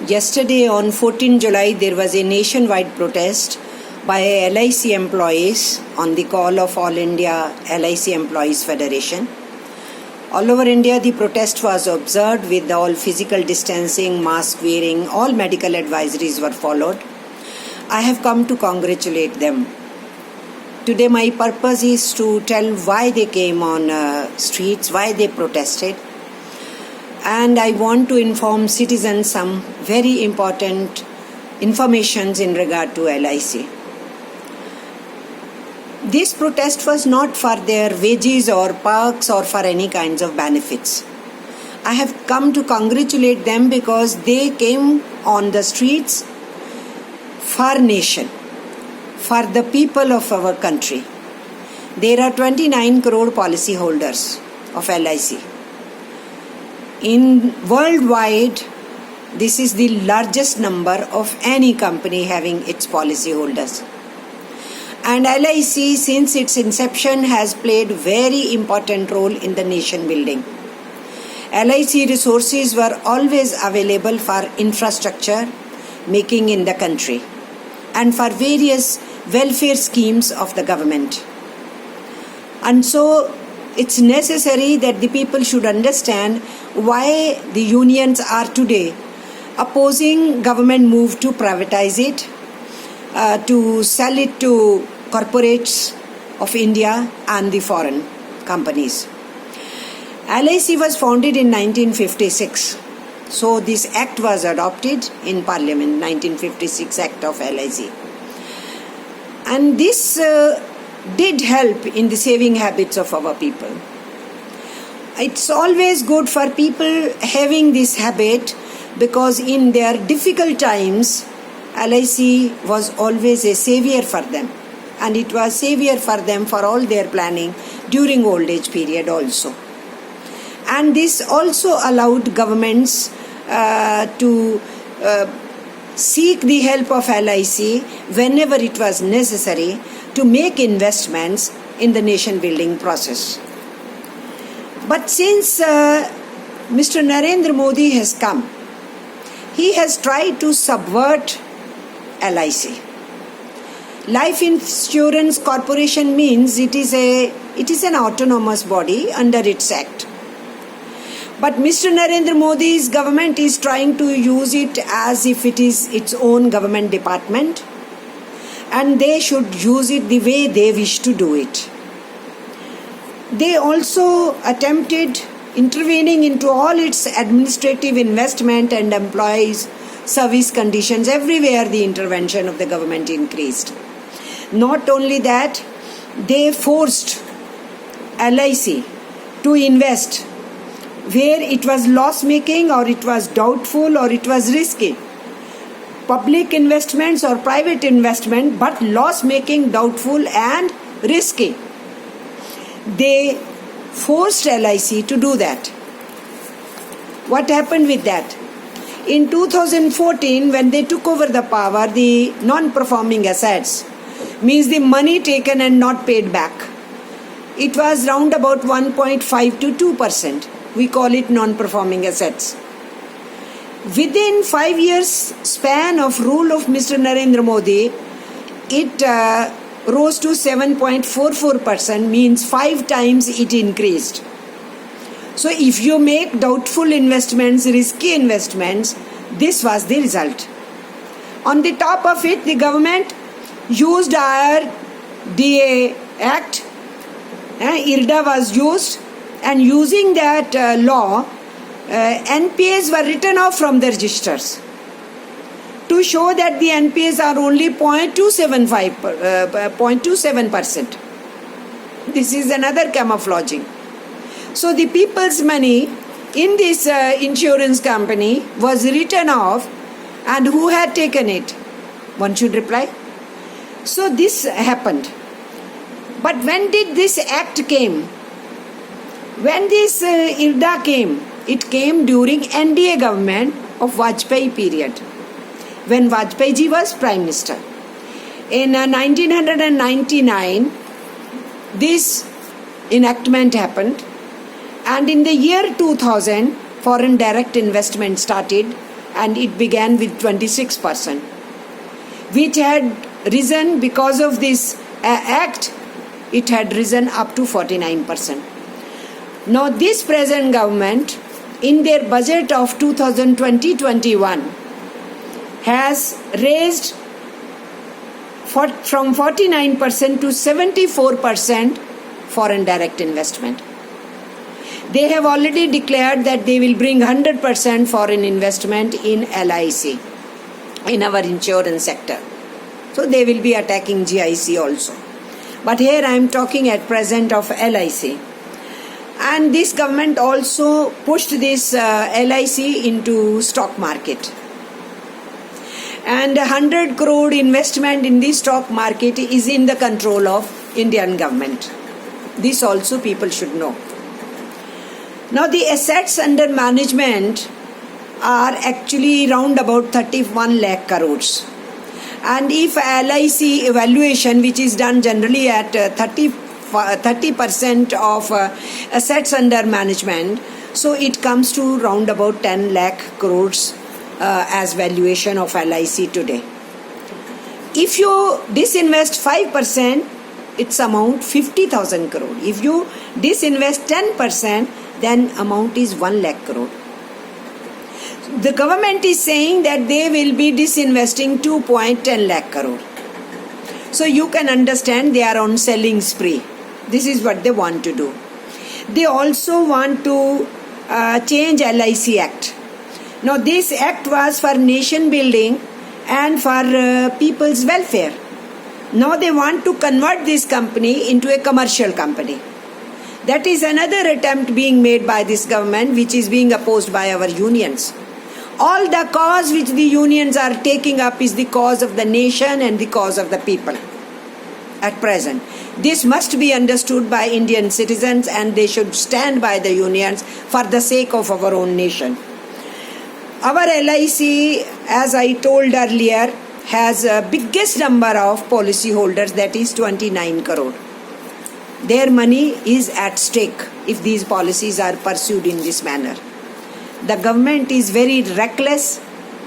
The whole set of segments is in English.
Yesterday on 14 July, there was a nationwide protest by LIC employees on the call of All India LIC Employees Federation. All over India, the protest was observed with all physical distancing, mask wearing, all medical advisories were followed. I have come to congratulate them. Today my purpose is to tell why they came on streets, why they protested. And I want to inform citizens some very important informations in regard to LIC. This protest was not for their wages or perks or for any kinds of benefits. I have come to congratulate them because they came on the streets for nation, for the people of our country. There are 29 crore policy holders of LIC. In worldwide, this is the largest number of any company having its policy holders. And LIC, since its inception, has played very important role in the nation building. LIC resources were always available for infrastructure making in the country and for various welfare schemes of the government. And so it's necessary that the people should understand why the unions are today opposing government move to privatize it, to sell it to corporates of India and the foreign companies. LIC was founded in 1956. So this act was adopted in Parliament, 1956 Act of LIC. And this did help in the saving habits of our people. It's always good for people having this habit because in their difficult times, LIC was always a savior for them. And it was savior for them for all their planning during old age period also. And this also allowed governments to seek the help of LIC whenever it was necessary to make investments in the nation building process. But since Mr. Narendra Modi has come, he has tried to subvert LIC. Life Insurance Corporation means it is an autonomous body under its act. But Mr. Narendra Modi's government is trying to use it as if it is its own government department, and they should use it the way they wish to do it. They also attempted intervening into all its administrative investment and employees' service conditions. Everywhere the intervention of the government increased. Not only that, they forced LIC to invest where it was loss-making or it was doubtful or it was risky. Public investments or private investment, but loss-making, doubtful and risky. They forced LIC to do that. What happened with that? In 2014, when they took over the power, the non-performing assets, means the money taken and not paid back, it was round about 1.5 to 2%. We call it non-performing assets. Within 5 years span of rule of Mr. Narendra Modi, it rose to 7.44%, means 5 times it increased. So if you make doubtful investments, risky investments, this was the result. On the top of it, the government used our DA Act, IRDA was used, and using that law, NPAs were written off from the registers to show that the NPAs are only 0.27%. This is another camouflaging. So the people's money in this insurance company was written off, and who had taken it? One should reply. So this happened. But when did this act came? When this IRDA came, it came during NDA government of Vajpayee period, when Vajpayee ji was Prime Minister. In 1999, this enactment happened, and in the year 2000, foreign direct investment started and it began with 26%, which had risen because of this act, it had risen up to 49%. Now this present government, in their budget of 2020-21, has raised from 49% to 74% foreign direct investment. They have already declared that they will bring 100% foreign investment in LIC, in our insurance sector. So they will be attacking GIC also. But here I am talking at present of LIC. And this government also pushed this LIC into stock market. And 100 crore investment in the stock market is in the control of Indian government. This also people should know. Now the assets under management are actually round about 31 lakh crores. And if LIC evaluation, which is done generally at 30% of assets under management, so it comes to round about 10 lakh crores as valuation of LIC today. If you disinvest 5%, its amount 50,000 crore. If you disinvest 10%, then amount is 1 lakh crore. The government is saying that they will be disinvesting 2.10 lakh crore. So you can understand they are on selling spree. This is what they want to do. They also want to change LIC Act. Now this act was for nation building and for people's welfare. Now they want to convert this company into a commercial company. That is another attempt being made by this government, which is being opposed by our unions. All the cause which the unions are taking up is the cause of the nation and the cause of the people at present. This must be understood by Indian citizens, and they should stand by the unions for the sake of our own nation. Our LIC, as I told earlier, has a biggest number of policy holders, that is 29 crore. Their money is at stake if these policies are pursued in this manner. The government is very reckless,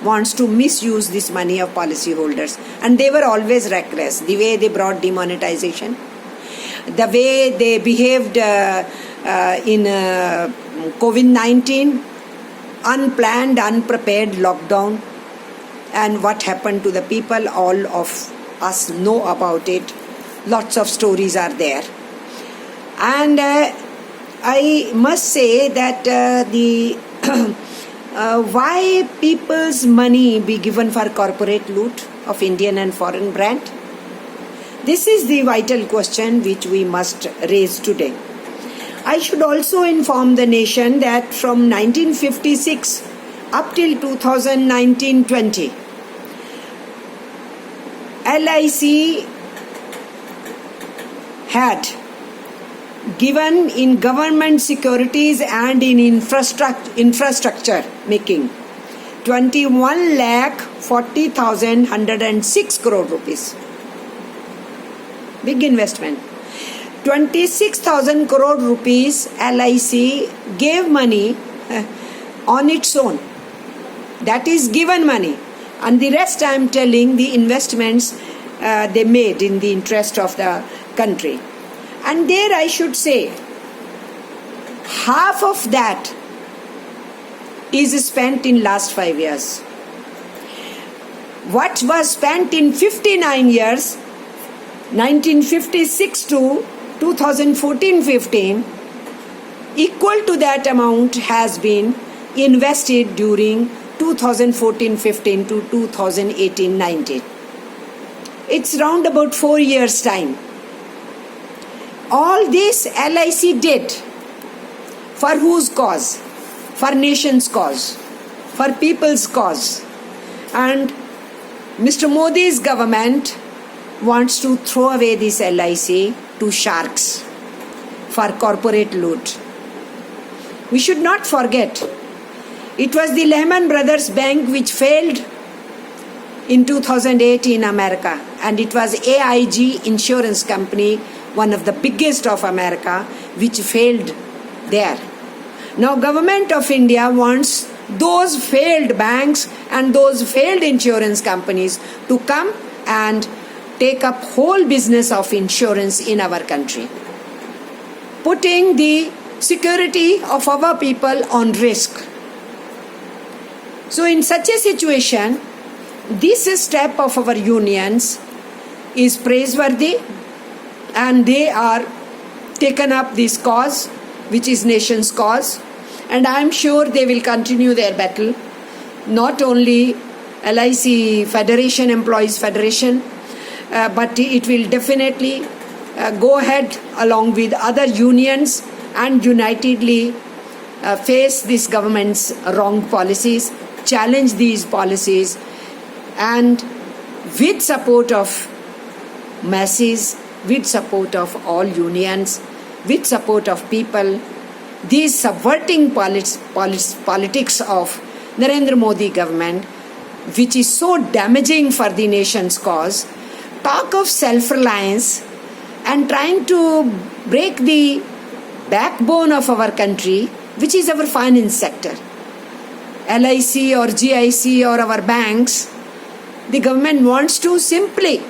wants to misuse this money of policy holders, and they were always reckless. The way they brought demonetization, the way they behaved in COVID-19, unplanned, unprepared lockdown, and what happened to the people, all of us know about it. Lots of stories are there. And I must say that why people's money be given for corporate loot of Indian and foreign brand? This is the vital question which we must raise today. I should also inform the nation that from 1956 up till 2019-20, LIC had given in government securities and in infrastructure making 21,40,106 crore rupees. Big investment. 26,000 crore rupees LIC gave money on its own. That is given money. And the rest I am telling the investments they made in the interest of the country. And there I should say, half of that is spent in last 5 years. What was spent in 59 years, 1956 to 2014-15, equal to that amount has been invested during 2014-15 to 2018-19. It's round about 4 years' time. All this LIC did for whose cause? For nation's cause, for people's cause. And Mr. Modi's government wants to throw away this LIC to sharks for corporate loot. We should not forget, it was the Lehman Brothers Bank which failed in 2008 in America, and it was AIG Insurance Company, one of the biggest of America, which failed there. Now government of India wants those failed banks and those failed insurance companies to come and take up whole business of insurance in our country, putting the security of our people on risk. So in such a situation, this step of our unions is praiseworthy, and they are taken up this cause, which is nation's cause, and I am sure they will continue their battle. Not only LIC Federation, Employees Federation, but it will definitely go ahead along with other unions and unitedly face this government's wrong policies, challenge these policies, and with support of masses, with support of all unions, with support of people, these subverting politics of Narendra Modi government, which is so damaging for the nation's cause, talk of self-reliance and trying to break the backbone of our country, which is our finance sector. LIC or GIC or our banks, the government wants to simply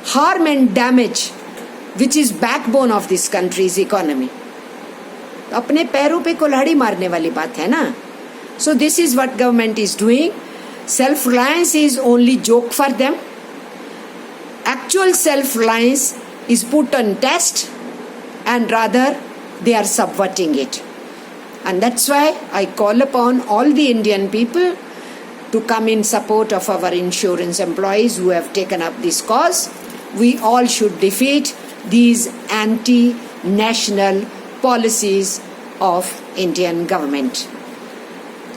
harm and damage, which is backbone of this country's economy. अपने पैरों पे कुल्हाड़ी मारने वाली बात है ना. So this is what government is doing. Self-reliance is only joke for them. Actual self-reliance is put on test, and rather they are subverting it. And that's why I call upon all the Indian people to come in support of our insurance employees who have taken up this cause. We all should defeat these anti-national policies of Indian government.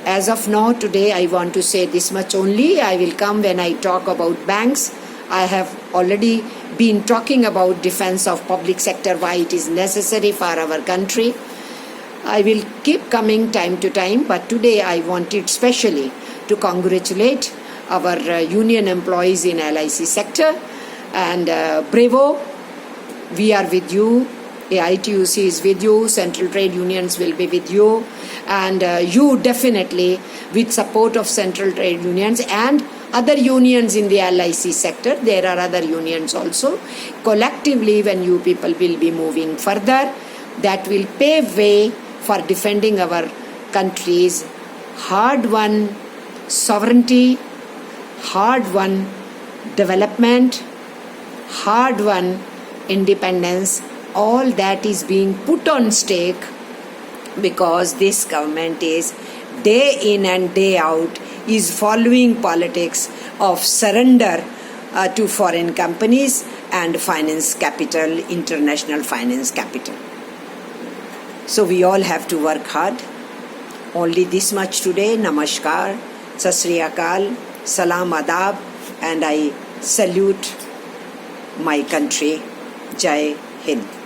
As of now, today I want to say this much only. I will come when I talk about banks. I have already been talking about defense of public sector, why it is necessary for our country. I will keep coming time to time, but today I wanted specially to congratulate our union employees in LIC sector, and bravo, we are with you. AITUC is with you, Central Trade Unions will be with you, and you definitely, with support of Central Trade Unions and other unions in the LIC sector, there are other unions also, collectively when you people will be moving further, that will pave way for defending our country's hard-won sovereignty, hard-won development, hard-won independence. All that is being put on stake because this government is day in and day out is following politics of surrender to foreign companies and finance capital, international finance capital. So we all have to work hard. Only this much today. Namaskar, Sat Sri Akal, Salam Adab, and I salute my country. Jai Hind.